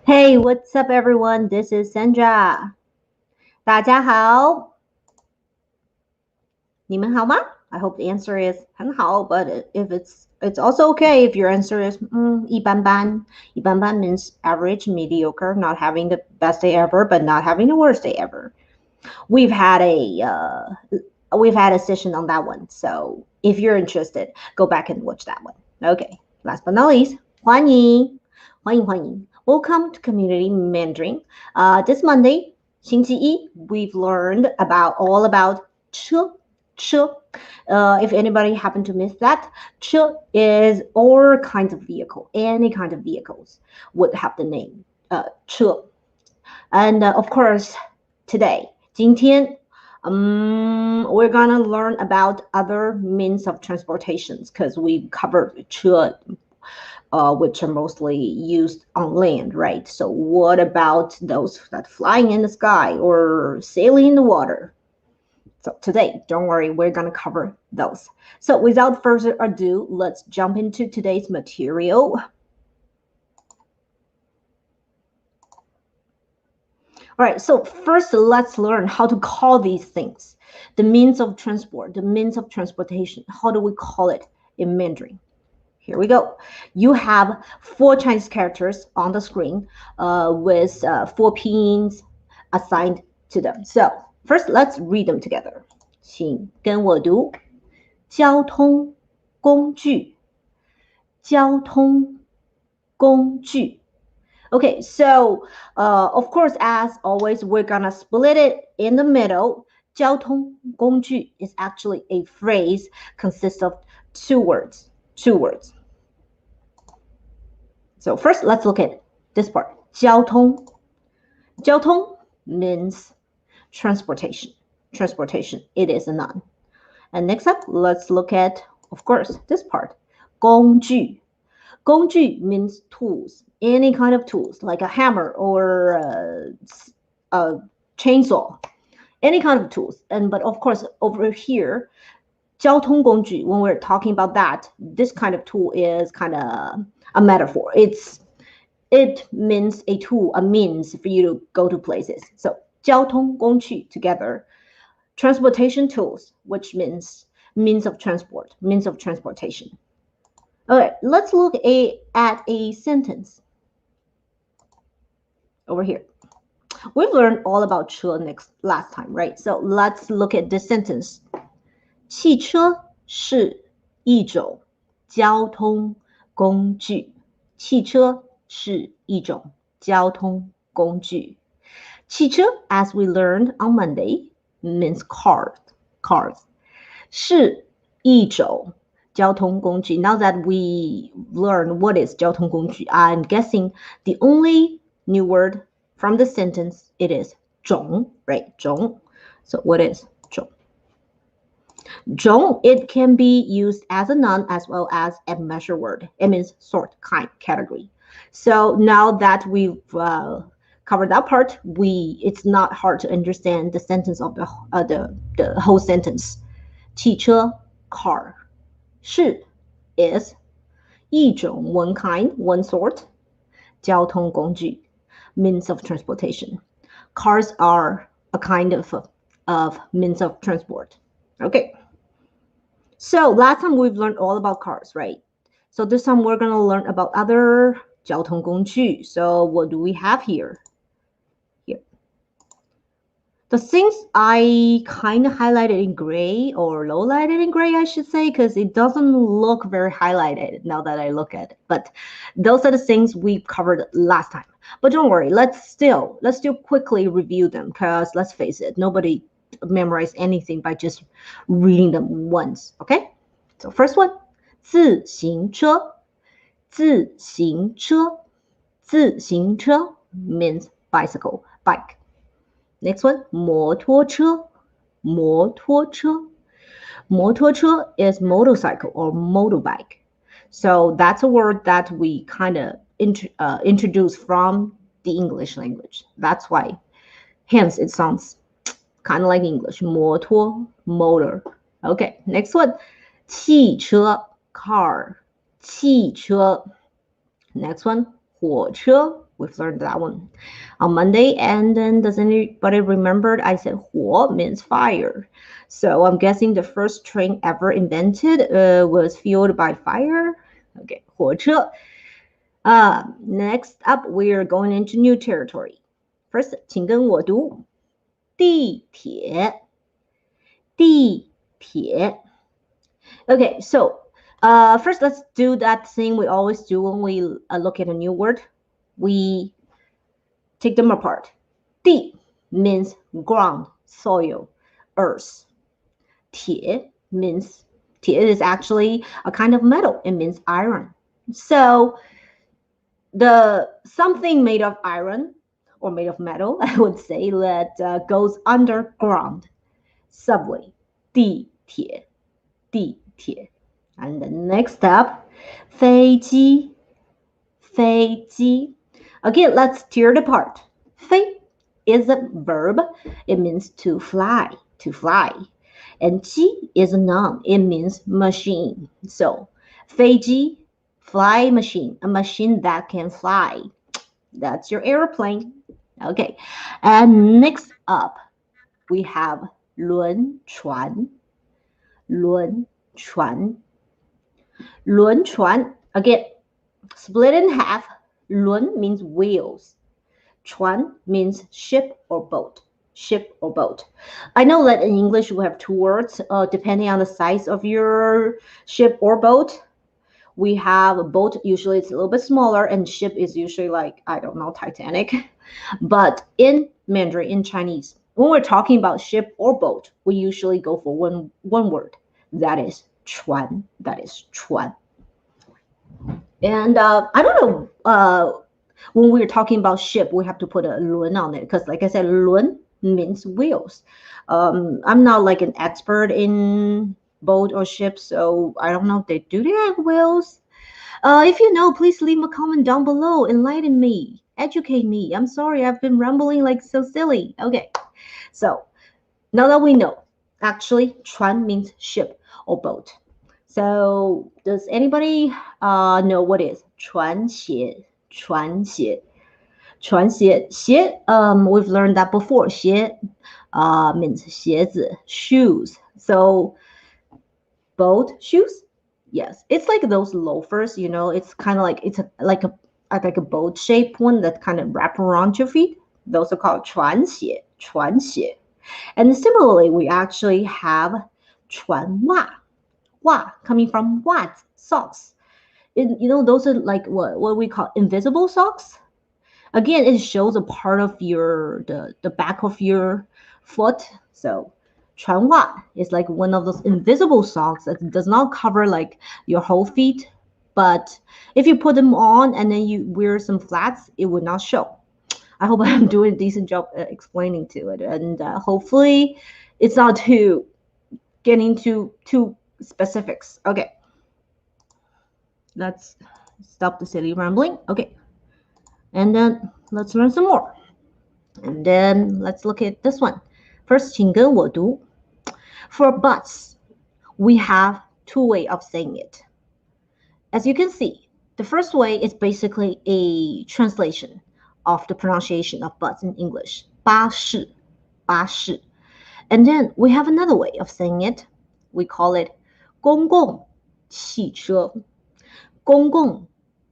Hey, what's up, everyone? This is Sandra. 大家好，你们好吗? I hope the answer is 很好, but if it's also okay if your answer is 一般般. 一般般 means average, mediocre, not having the best day ever, but not having the worst day ever. We've had a session on that one, so if you're interested, go back and watch that one. Okay, last but not least, 欢迎，欢迎，欢迎. Welcome to Community Mandarin. This Monday, 星期一, we've learned all about 车. If anybody happened to miss that, 车 is all kinds of vehicle. Any kind of vehicles would have the name 车. And of course, today, 今天, we're gonna learn about other means of transportations because we covered 车, which are mostly used on land, right? So what about those that flying in the sky or sailing in the water? So today, don't worry, we're gonna cover those. So without further ado, let's jump into today's material. All right, so first let's learn how to call these things. The means of transport, the means of transportation. How do we call it in Mandarin? Here we go. You have 4 Chinese characters on the screen with 4 pinyin assigned to them. So first, let's read them together. 请跟我读交通工具，交通工具。Okay, so of course, as always, we're gonna split it in the middle. 交通工具 is actually a phrase consists of 2 words. 2 words. So first, let's look at this part. 交通. 交通 means transportation. Transportation. It is a noun. And next up, let's look at, of course, this part. 工具. 工具 means tools. Any kind of tools, like a hammer or a chainsaw. Any kind of tools. But of course, over here, 交通工具, when we're talking about that, this kind of tool is kind of a metaphor. It means a tool, a means for you to go to places. So 交通工具 together. Transportation tools, which means means of transport, means of transportation. All right, let's look at a sentence over here. We've learned all about 车 last time, right? So let's look at this sentence. 汽车是一种交通工具。汽车是一种交通工具。汽车, as we learned on Monday, means cars. 是一种交通工具. Now that we learn what is 交通工具, I'm guessing the only new word from the sentence, it is 种, right? 种. So what is 种? 种, it can be used as a noun as well as a measure word. It means sort, kind, category. So now that we've covered that part, it's not hard to understand the sentence of the whole sentence. 汽车 car. 是 is 一种 one kind, one sort. 交通工具 means of transportation. Cars are a kind of means of transport. Okay. So last time we've learned all about cars, right? So this time we're going to learn about other 交通工具. So what do we have here? Here. The things I kind of highlighted in gray or lowlighted in gray, I should say, because it doesn't look very highlighted now that I look at it. But those are the things we covered last time. But don't worry, let's still quickly review them because let's face it, nobody memorize anything by just reading them once, okay? So first one, 自行车. 自行车. 自行车 means bicycle, bike. Next one, 摩托车. 摩托车. 摩托车 is motorcycle or motorbike. So that's a word that we kind of introduced from the English language. That's why, hence it sounds kind of like English. 摩托, motor. Okay, next one. 汽车 car. 汽车. Next one. 火车 We've learned that one on Monday. And then does anybody remember I said 火 means fire. So I'm guessing the first train ever invented was fueled by fire. Okay, 火车. Next up, we're going into new territory. First, 请跟我读地铁. Okay, so first let's do that thing we always do when we look at a new word. We take them apart. 地 means ground, soil, earth. 铁 means 铁 is actually a kind of metal. It means iron. So the something made of iron or made of metal, I would say, that goes underground. Subway, 地铁. And the next up, 飞机. Again, let's tear it apart. 飞 is a verb. It means to fly. And 机 is a noun. It means machine. So 飞机, fly machine, a machine that can fly. That's your airplane. Okay. And next up, we have 轮船. 轮船. Again, split in half. 轮 means wheels. 船 means ship or boat. I know that in English we have two words depending on the size of your ship or boat. We have a boat, usually it's a little bit smaller, and ship is usually like, I don't know, Titanic. But in Mandarin, in Chinese, when we're talking about ship or boat, we usually go for one word. That is 船. And I don't know, when we're talking about ship, we have to put a 轮 on it because, like I said, 轮 means wheels. I'm not like an expert in boat or ship, so I don't know if they have wheels. If you know, please leave a comment down below. Enlighten me, educate me. I'm sorry, I've been rambling like so silly. Okay, so now that we know, actually, 船 means ship or boat. So does anybody know what is 船鞋? 鞋, we've learned that before. 鞋 means 鞋子, shoes. So boat shoes? Yes, it's like those loafers, you know, it's kind of like, it's like a boat shaped one that kind of wrap around your feet. Those are called 船鞋. And similarly, we actually have 船袜. 袜 coming from what? Socks. You know, those are like what we call invisible socks. Again, it shows a part of the back of your foot. So 船袜 is like one of those invisible socks that does not cover like your whole feet. But if you put them on and then you wear some flats, it would not show. I hope I'm doing a decent job explaining to it. And hopefully it's not getting too specifics. Okay. Let's stop the silly rambling. Okay. And then let's learn some more. And then let's look at this one. First, 请跟我读. For bus, we have two ways of saying it. As you can see, the first way is basically a translation of the pronunciation of bus in English. 巴士. And then we have another way of saying it. We call it 公共汽车. 公共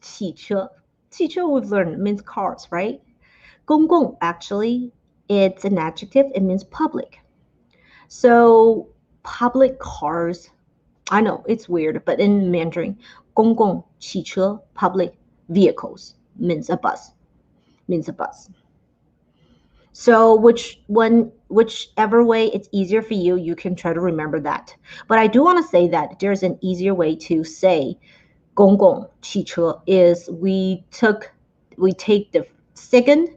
汽车. 汽车 we've learned means cars, right? 公共 actually, it's an adjective. It means public. So public cars, I know it's weird, but in Mandarin, 公共汽车, public vehicles means a bus. So whichever way it's easier for you, you can try to remember that. But I do want to say that there's an easier way to say 公共汽车 is we take the second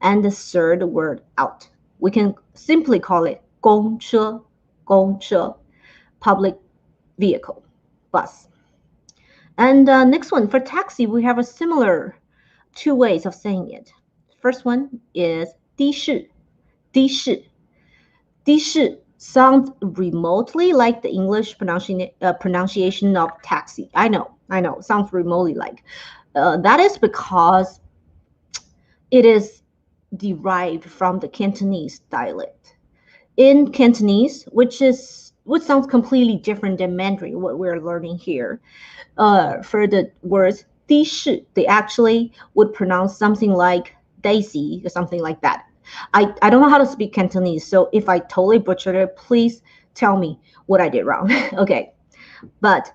and the third word out. We can simply call it 公车, public vehicle, bus. And next one, for taxi, we have a similar two ways of saying it. First one is 的士. 的士 sounds remotely like the English pronunciation of taxi. I know, sounds remotely like. That is because it is derived from the Cantonese dialect. In Cantonese, which sounds completely different than Mandarin, what we're learning here. For the words 的士, they actually would pronounce something like Daisy or something like that. I don't know how to speak Cantonese, so if I totally butchered it, please tell me what I did wrong. Okay, but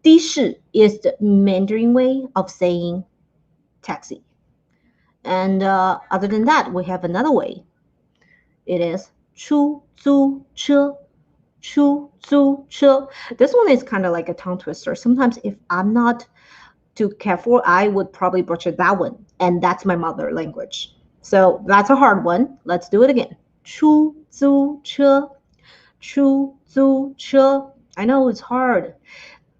的士 is the Mandarin way of saying taxi. And other than that, we have another way. It is 出租车. 出租车. This one is kind of like a tongue twister. Sometimes if I'm not too careful, I would probably butcher that one. And that's my mother language. So that's a hard one. Let's do it again. 出租车. 出租车. I know it's hard.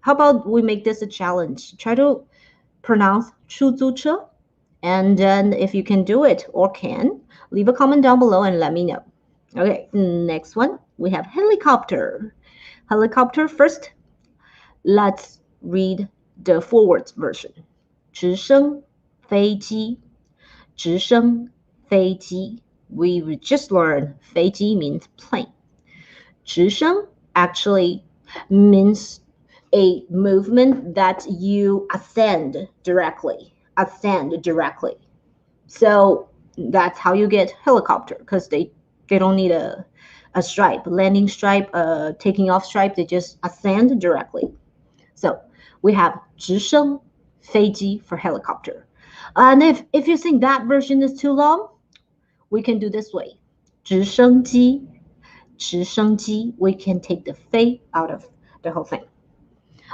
How about we make this a challenge? Try to pronounce 出租车. And then if you can do it or can, leave a comment down below and let me know. Okay, next one, we have helicopter. Helicopter first. Let's read the forwards version. 直升飞机. 直升飞机. We just learned 飞机 means plane. 直升 actually means a movement that you ascend directly. Ascend directly. So that's how you get helicopter, because they don't need a stripe, landing stripe, taking off stripe. They just ascend directly. So we have 直升飞机 for helicopter. And if you think that version is too long, we can do this way. 直升机, 直升机. We can take the 飞 out of the whole thing.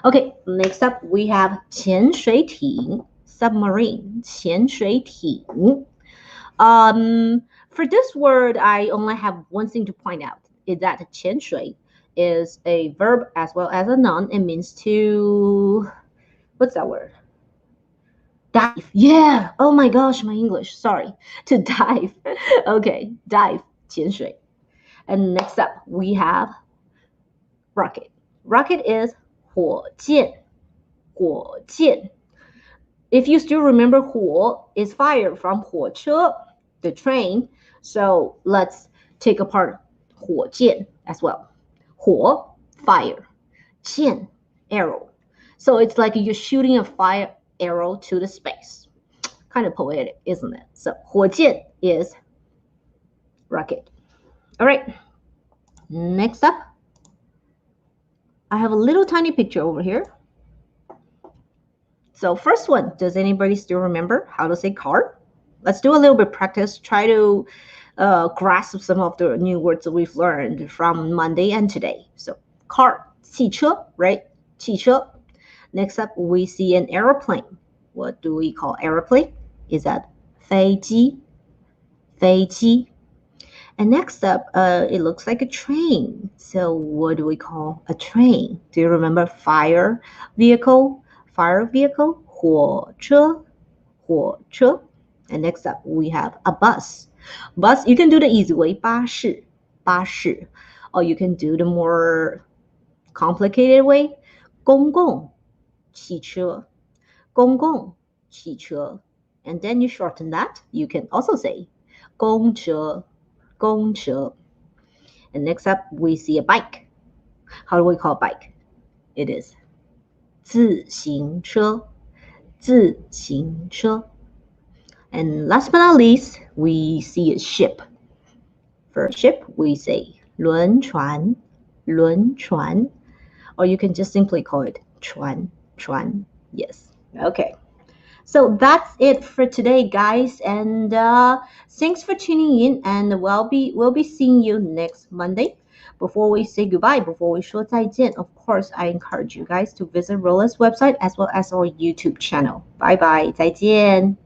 Okay, next up we have 潜水艇, submarine, 潜水艇. For this word, I only have one thing to point out, is that 潜水 is a verb as well as a noun. It means to, what's that word? Dive. Yeah. Oh my gosh, my English. Sorry. To dive. Okay, dive. 潜水. And next up, we have rocket. Rocket is 火箭. 火箭. If you still remember 火 is fire from 火车, the train. So let's take apart 火箭 as well. 火, fire. 箭, arrow. So it's like you're shooting a fire arrow to the space. Kind of poetic, isn't it? So 火箭 is rocket. All right. Next up, I have a little tiny picture over here. So first one, does anybody still remember how to say car? Let's do a little bit of practice. Try to grasp some of the new words that we've learned from Monday and today. So car, 汽车, right? 汽车. Next up, we see an aeroplane. What do we call aeroplane? Is that 飞机? 飞机. And next up, it looks like a train. So what do we call a train? Do you remember fire vehicle? Fire vehicle, 火车, 火车. And next up, we have a bus. Bus, you can do the easy way, 巴士, 巴士. Or you can do the more complicated way, 公共汽车, 公共汽车. And then you shorten that. You can also say 公车, 公车. And next up, we see a bike. How do we call a bike? It is 自行车, 自行车. And last but not least, we see a ship. For a ship, we say 轮船, 轮船. Or you can just simply call it 船, 船. Yes. Okay. So that's it for today, guys. And thanks for tuning in. And we'll be seeing you next Monday. Before we say goodbye, before we 说再见, of course, I encourage you guys to visit Rolla's website as well as our YouTube channel. Bye bye. 再见.